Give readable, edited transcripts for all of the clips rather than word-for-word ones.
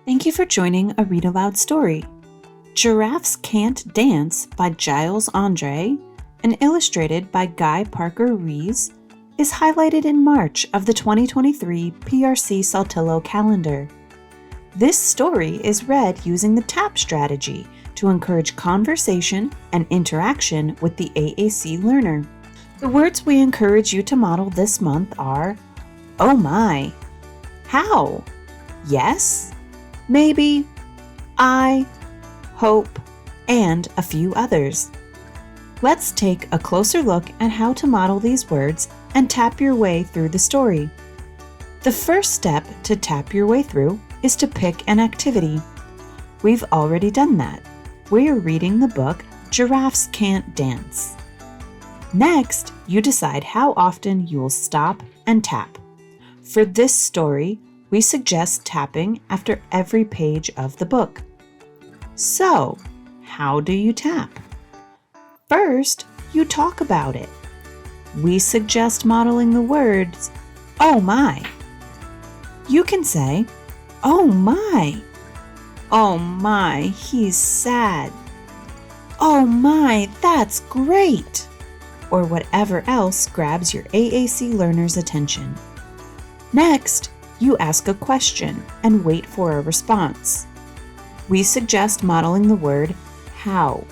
Thank you for joining a read-aloud story. Giraffes Can't Dance by Giles Andreae and illustrated by Guy Parker-Rees is highlighted in March of the 2023 PRC-Saltillo Calendar. This story is read using the TAAP strategy to encourage conversation and interaction with the AAC learner. The words we encourage you to model this month are, oh my, how, yes, maybe, I, hope, and a few others. Let's take a closer look at how to model these words and tap your way through the story. The first step to tap your way through is to pick an activity. We've already done that. We are reading the book Giraffes Can't Dance. Next, you decide how often you will stop and tap. For this story, we suggest tapping after every page of the book. So, how do you tap? First, you talk about it. We suggest modeling the words, oh my. You can say, oh my, he's sad. Oh my, that's great. Or whatever else grabs your AAC learner's attention. Next, you ask a question and wait for a response. We suggest modeling the word how.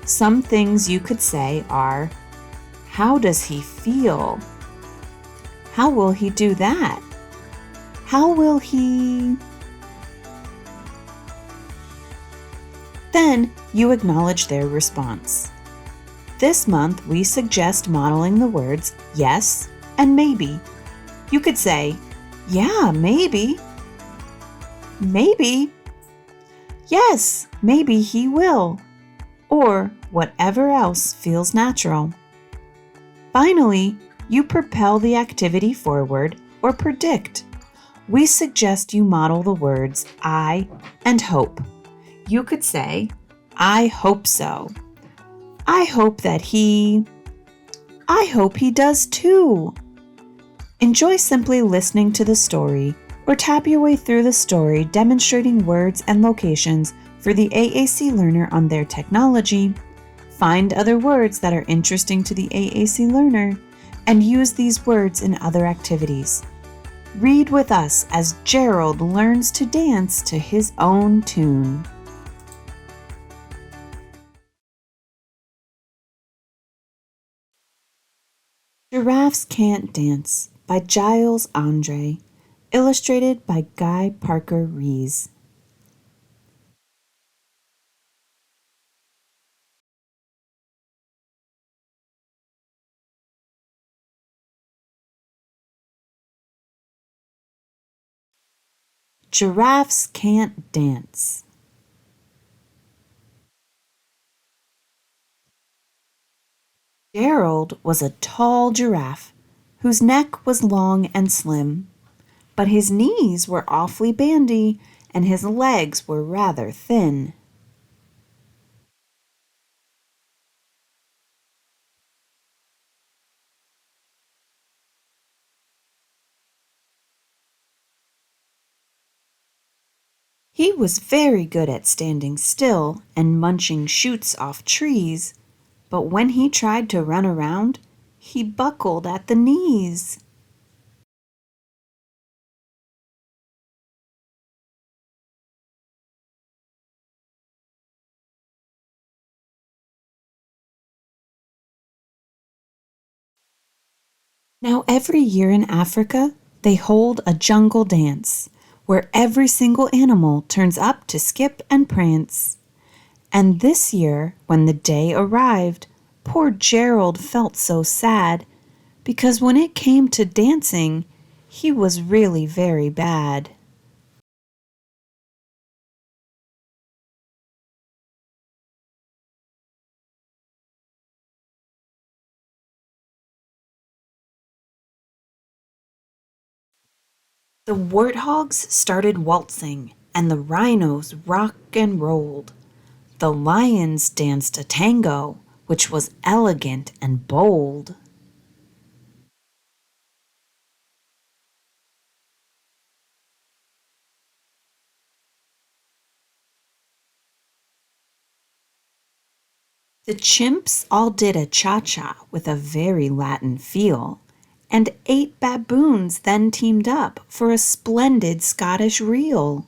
Some things you could say are, how does he feel? How will he do that? How will he? Then you acknowledge their response. This month, we suggest modeling the words yes and maybe. You could say, yeah, maybe. Maybe. Yes, maybe he will. Or whatever else feels natural. Finally, you propel the activity forward or predict. We suggest you model the words I and hope. You could say, I hope so. I hope he does too. Enjoy simply listening to the story or tap your way through the story demonstrating words and locations for the AAC learner on their technology. Find other words that are interesting to the AAC learner and use these words in other activities. Read with us as Gerald learns to dance to his own tune. Giraffes Can't Dance by Giles Andreae, illustrated by Guy Parker-Rees. Giraffes Can't Dance. Gerald was a tall giraffe whose neck was long and slim, but his knees were awfully bandy and his legs were rather thin. He was very good at standing still and munching shoots off trees, but when he tried to run around, he buckled at the knees. Now every year in Africa, they hold a jungle dance where every single animal turns up to skip and prance. And this year, when the day arrived, poor Gerald felt so sad because when it came to dancing, he was really very bad. The warthogs started waltzing, and the rhinos rocked and rolled. The lions danced a tango, which was elegant and bold. The chimps all did a cha-cha with a very Latin feel, and 8 baboons then teamed up for a splendid Scottish reel.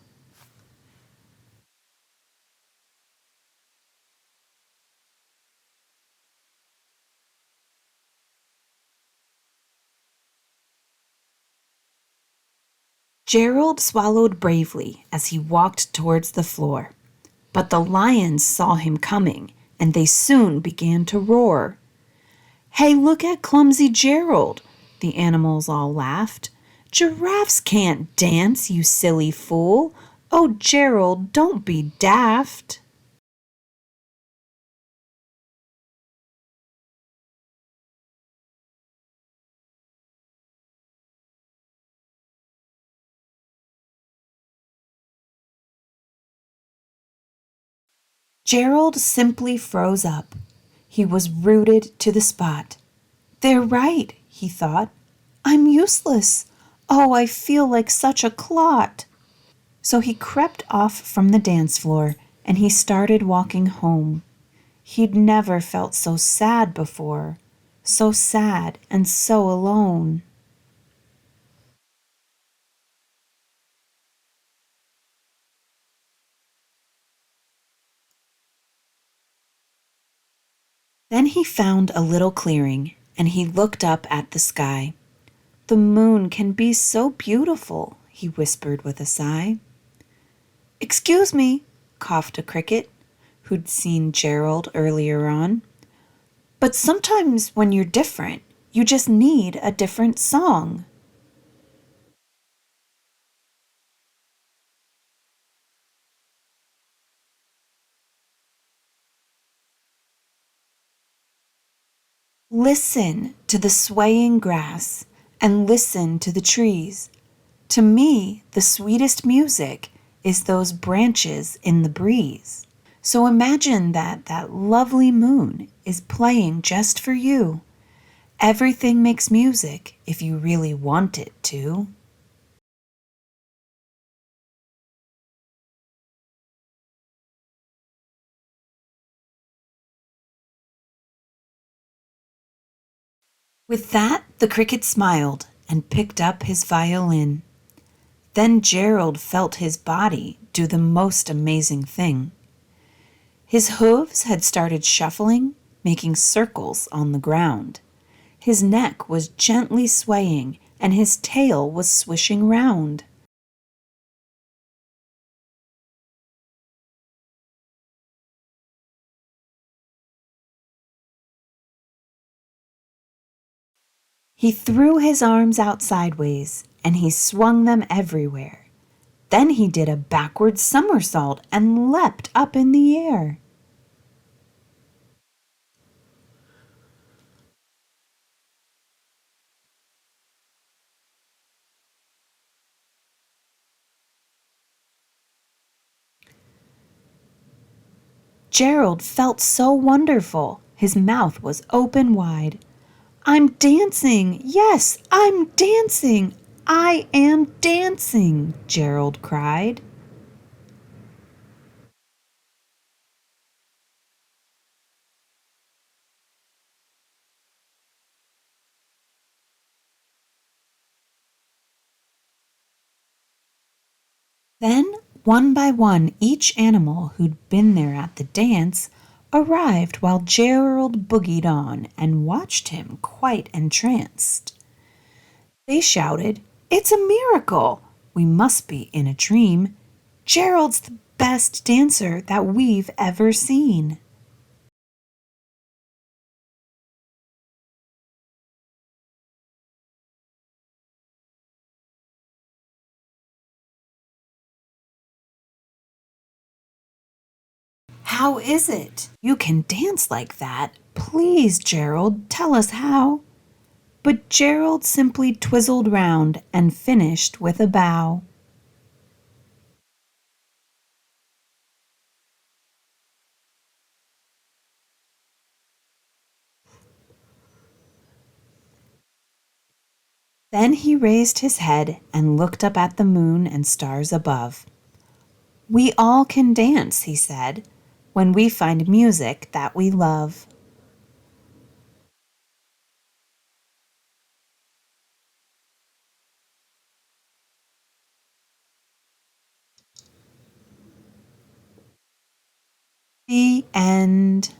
Gerald swallowed bravely as he walked towards the floor, but the lions saw him coming, and they soon began to roar. "Hey, look at clumsy Gerald!" the animals all laughed. "Giraffes can't dance, you silly fool! Oh, Gerald, don't be daft!" Gerald simply froze up. He was rooted to the spot. "They're right," he thought. "I'm useless. Oh, I feel like such a clot." So he crept off from the dance floor and he started walking home. He'd never felt so sad before, so sad and so alone. Then he found a little clearing and he looked up at the sky. "The moon can be so beautiful," he whispered with a sigh. "Excuse me," coughed a cricket, who'd seen Gerald earlier on, "but sometimes when you're different, you just need a different song." "Listen to the swaying grass and listen to the trees. To me, the sweetest music is those branches in the breeze. So imagine that lovely moon is playing just for you. Everything makes music if you really want it to." With that, the cricket smiled and picked up his violin. Then Gerald felt his body do the most amazing thing. His hooves had started shuffling, making circles on the ground. His neck was gently swaying, and his tail was swishing round. He threw his arms out sideways, and he swung them everywhere. Then he did a backward somersault and leapt up in the air. Gerald felt so wonderful. His mouth was open wide. "I'm dancing! Yes, I'm dancing! I am dancing!" Gerald cried. Then, one by one, each animal who'd been there at the dance arrived while Gerald boogied on and watched him quite entranced. They shouted, "It's a miracle! We must be in a dream. Gerald's the best dancer that we've ever seen." "How is it you can dance like that? Please, Gerald, tell us how." But Gerald simply twizzled round and finished with a bow. Then he raised his head and looked up at the moon and stars above. "We all can dance," he said, when we find music that we love. The end.